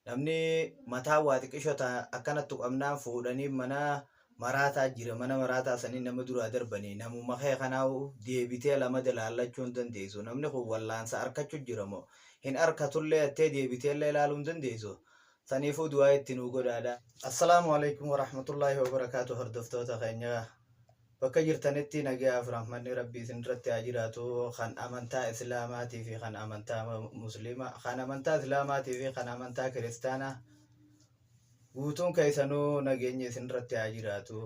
namni mataa waa xiqqishota akkanatti qabnaan fuudhanii mana maraataa jira. Mana maraataa sanii nama duraa darbanii namuma kee kanaa deebitee lama dalaallachuu hin dandeessu. Namni kun wallaansa harkachuu jira moo hin harkatullee attee deebiteellee ilaaluu hin dandeessu. Saniifuu du'aa itti nuu godhaadha. Assalaamu alaikum warahmatullaahi wabarakaatu. Hordoftoota keenya bakka jirtanitti nagaa fi rahmanni rabbii isin irratti haa jiraatu. Kan amantaa islaamaatii fi kan amantaa musliimaa, kan amantaa islaamaatii fi kan amantaa kiristaanaa guutuun keessanuu nageenya isin irratti haa jiraatu.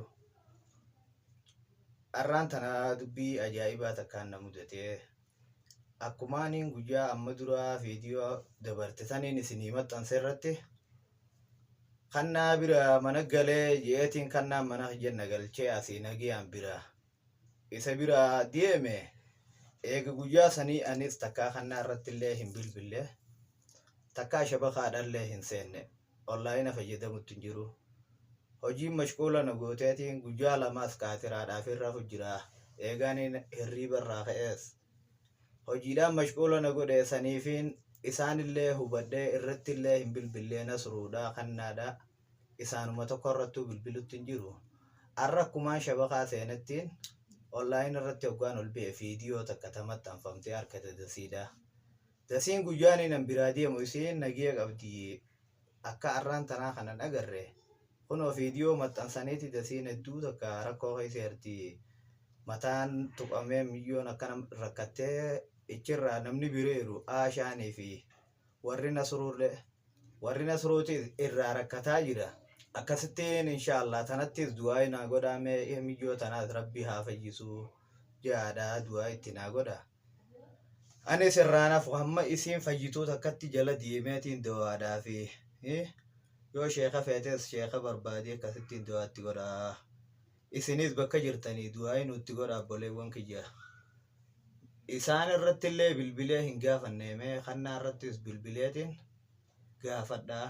Arraan tana dubbii ajaa'ibaa takkaan na mudatee akkumaaniin guyyaa amma duraa viidiyoo dabarte saniin isinii maxxanse irratti kannaa bira mana galee jeetiin kannaa mana jenna galchee asii nagiyaan bira isa bira deeme eega guyyaa sanii anis takkaa kannaa irratti illee hin bilbille takkaa shabakaadhallee hin seenne onlaayina fayyadamutti hin jiru. Hojiin mashquula na gooteetiin guyyaa lamaas kaatiraadhaaf irra jira. Eegaan hirriiba irraa ka'ees hojiidhaan mashquula na godhe saniifiin isaanillee hubadhee irratti illee hin bilbillee nasruudha kannaadha. Isaanuma tokko irrattuu bilbilutti hin jiru. Arra akkumaan shabakaa seenettiin onlaayina irratti hoggaan ol ba'e viidiyoo takka tamatti anfamtee harkate dasiidha. Dasiin guyyaan nan biraa deemu isiin nagiya qabdi. Akka arraan tanaa kanan agarre kunoo viidiyoo maxxansaniiti dasiin hedduu takka rakkoo keessatti mataan tuqamee miyyoon akkana rakkattee ichirraa namni bireeru aashaanii fi warri nasruuti irraa rakkataa jira. Akkasittiin inshaallah tanattis du'aa naa godhamee miyyoo tanaas rabbi haa fayyisu jaadhaa du'aa itti naa godha. Anis irraanaaf hamma isiin fayyituu takkatti jala deemeetiin du'aadhaa fi yoo sheeka feetes sheeka barbaadee akkasittiin du'aatti godha. Isinis bakka jirtanii du'aa nutti godha obboleewwan kiyya. Isaan irratti illee bilbilee hin gaafanneemee kannaa irrattis bilbileetiin gaafadhaa.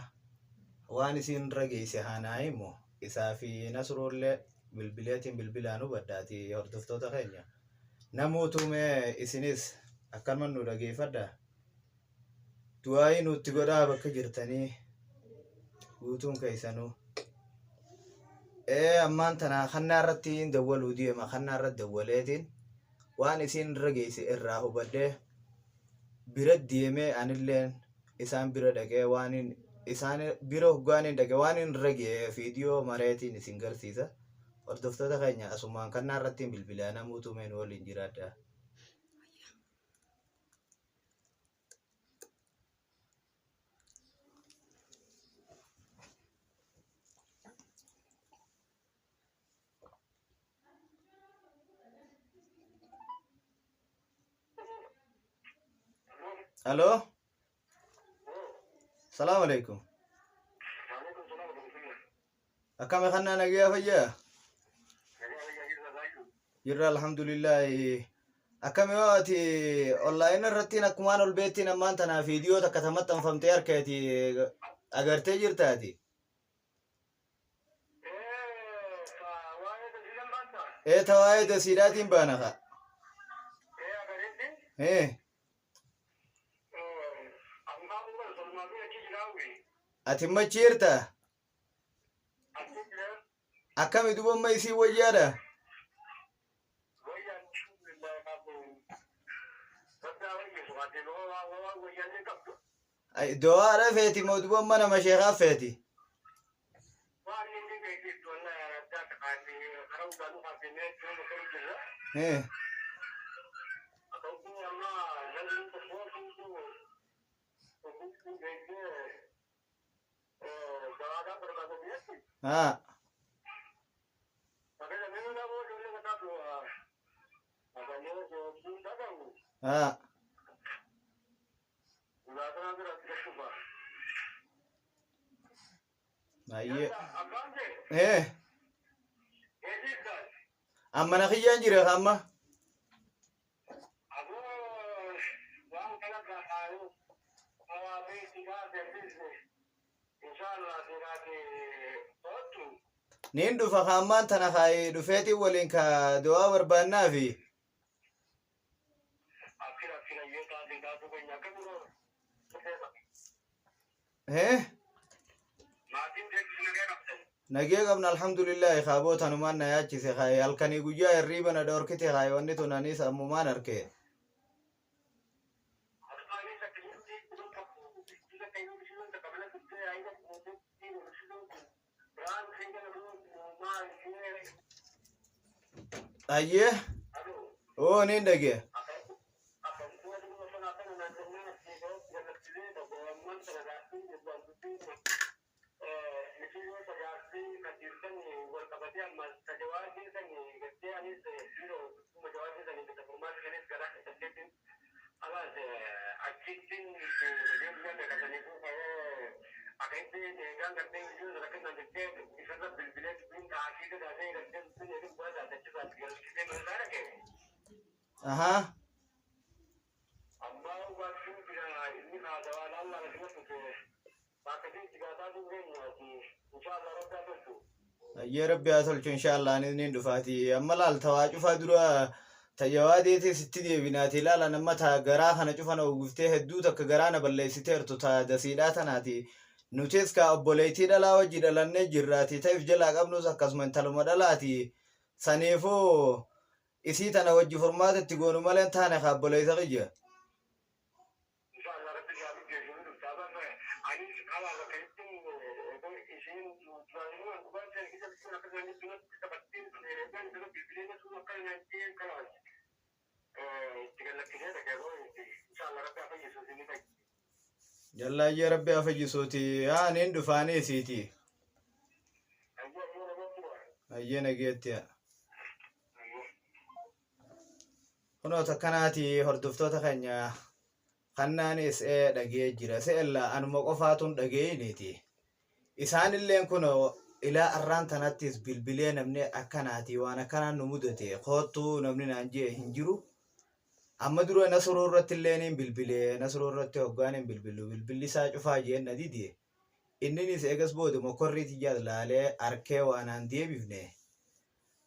Waan isin rageesse haanaa himu isaa fi nasruullee bilbileetiin bilbilaan hubadhaati hordoftoota keenya. Namuutumee isinis akkanuma nu dhageeffadha. Du'aa nutti godhaa bakka jirtanii guutuun keessanuu. Ammaan tana kannaa irratti dawwaluu deema. Kannaa irratti dawwaleetiin waan isin rageesse irraa hubadhee bira deemee anilleen isaan bira dhaqee waan isaan bira hoggaaniin dhaqee waan hin ragee viidiyoo mareetiin isin garsiisa. Hordoftoota keenya asumaan kannaa irratti bilbilaa namuutumeen waliin jiraadha. Halo. Assalamu alaikum. Akkam kannaa nagaa fayyaa? Jirra alhamdulillah. Akkam yoo ati onlaayina irratti akkumaan ol beettiin ammaan tanaa viidiyoo takka tamatti anfamtee harkeeti agartee jirtaati. Tawaa'ee dasiidhaatiin baana ka. Ati machi jirta? Akkami dubamma isii wayyaadha? Do'aadha feeti moo dubamma nama sheekaa feeti? Amma na kiyyaan jira amma. Nin dhufa hammaan tana kaayi dhufeetiin waliin ka du'aa barbaannaa fi nagee qabna alhamdulillahi kaaboota numaan na yaachise kaaye halkanii guyyaa hirriiba na dhoorkite kaaye wanni tun anis ammumaan arke ayyee oo nin dhage aha ayyee rabbi haa tolchu inshaallah anis nin dhufaati amma laal tawaa cufaa dura tajawaadiitii sitti deebinaati ilaala nama taa garaa kana cufana uguftee hedduu takka garaa na balleessiteertu taa dasiidhaa tanaati nutis ka obboleetii dhalaa wajji dhalannee jirraati ta'if jalaa qabnus akkasuma intaluma dhalaati saniifuu isii tana wajji furmaatatti goonu maleen taane ka obboleessa qiyya jallaayyee rabbi haa fayyisuuti haa nin dhufaanii isiiti ayyee nageetti kunoo takkanaati hordoftoota keenya kannaanis dhagee jira se'ella anuma qofaatun dhageeyiniiti isaanilleen kunoo ilaa arraan tanattis bilbilee namni akkanaati waan akkanaan nu mudate koottuu namni naan jee hin jiru amma dura nasruu irratti illeen bilbilee nasruu irratti hoggaan hin bilbilu bilbilli isaa cufaa jeen na didi inninis eegas booda mokorriiti jaalaalee arkee waanaan deebifne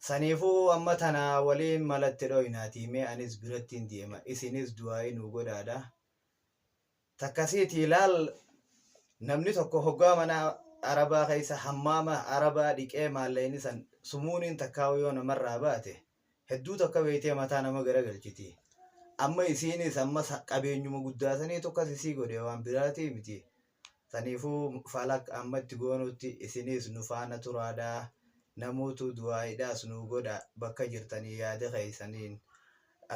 saniifuu amma tana waliin malatti dhoynaati mee anis birattiin deema isinis du'aayii nu godhaadha takkasiiti ilaal namni tokko hoggaa mana arabaa keessa hammaama arabaa dhiqee maalleeni san sumuuniin takkaawu yoo namarraa baate hedduu takka beeytee mataa nama garagalchiti amma isiinis amma qabeenyuma guddaasanii tokkas isii godhe waan biraatii miti saniifuu falak amma itti goonutti isinis nu faana turaadhaa namuutu du'aayiidhaas nu godha bakka jirtanii yaada keeysaniin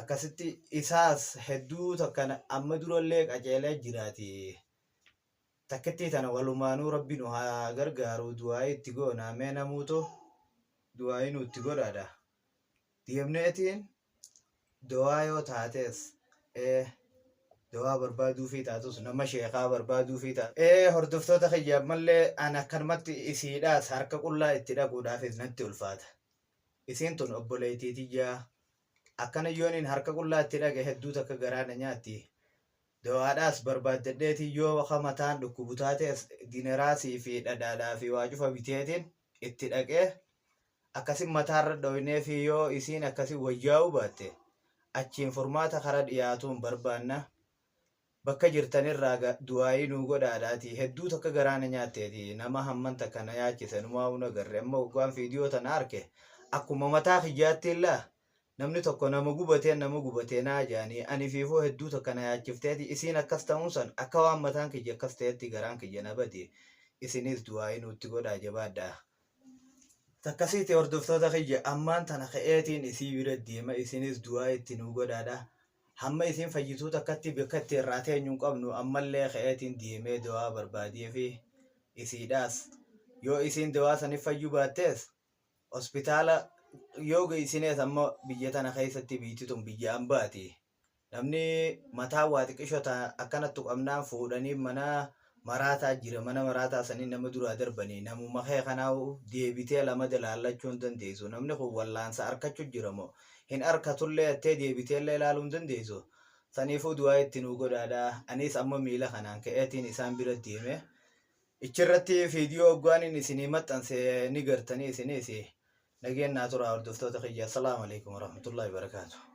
akkasitti isaas hedduu takkan amma durallee qaceelee jiraati takkitti tana walumaanuu rabbi nu haa gargaaru du'aayii itti goona mee namuutu du'aayii nu itti godhaadha deemneetiin dawaa yoo taates dawaa barbaaduu fi taatus nama sheekaa barbaaduu fi hordoftoota kiyya mallee an akkanumatti isiidhaas harka qullaa itti dhaquudhaafis natti ulfaata isiin tun obboleetiitiyyaa akkana yooniin harka qullaa itti dhaqe hedduu takka garaadha nyaatti dawaadhaas barbaaddadheetii yoo waka mataan dhukkubu taates dineraasii fi dhadhaadhaa fi waa cufa biteetiin itti dhaqee akkasin mataarra dhoynee fi yoo isiin akkasin wayyaa'uu baatte achiin furmaata kara dhiyaatuun barbaanna bakka jirtanirraa du'aayii nuu godhaadhaati hedduu takka garaana nyaatteeti nama hamman takka na yaachise numaa una garre amma waggaan fiidiyoo tana arke akkuma mataa kiyyaatti illaa namni tokko nama gubatee naa jaanii ani fiifoo hedduu takka na yaachifteeti isiin akkas ta'uun san akka waan mataan kiyya akkas ta'etti garaan kiyya na bade isinis du'aayii nuutti godhaa jabaadhaa takkasiiti hordoftoota kiyya ammaan tana ka'eetiin isii bira deema isinis du'aa itti nu godhaadha hamma isiin fayyituu takkatti bakka itti irraa teenyuun qabnu ammallee ka'eetiin deemee du'aa barbaadee fi isiidhaas yoo isiin du'aa saniif fayyuu baattees hospitaala yoo geessinees amma biyya tana keessatti biititun biyya ambaati namni mataa waa xiqqishota akkanattu qabnaan fuudhanii mana maraataa jira mana maraataa sanii nama duraa darbanii namuma kee kanaa deebitee lama dalaallachuu hin dandeessu namni kun wallaansa arkachuu jiramoo hin arkatullee attee deebiteellee ilaaluu hin dandeessu saniifuu du'aa itti nu godhaadha anis amma miila kanaan ka'eetiin isaan bira deeme ichirratti fiidiyoo oggaaniin isinii maxxanse ni gartanii isinis nageen naa tura hordoftoota kiyya assalaamu alaikum warahmatullahi wabarakaatuh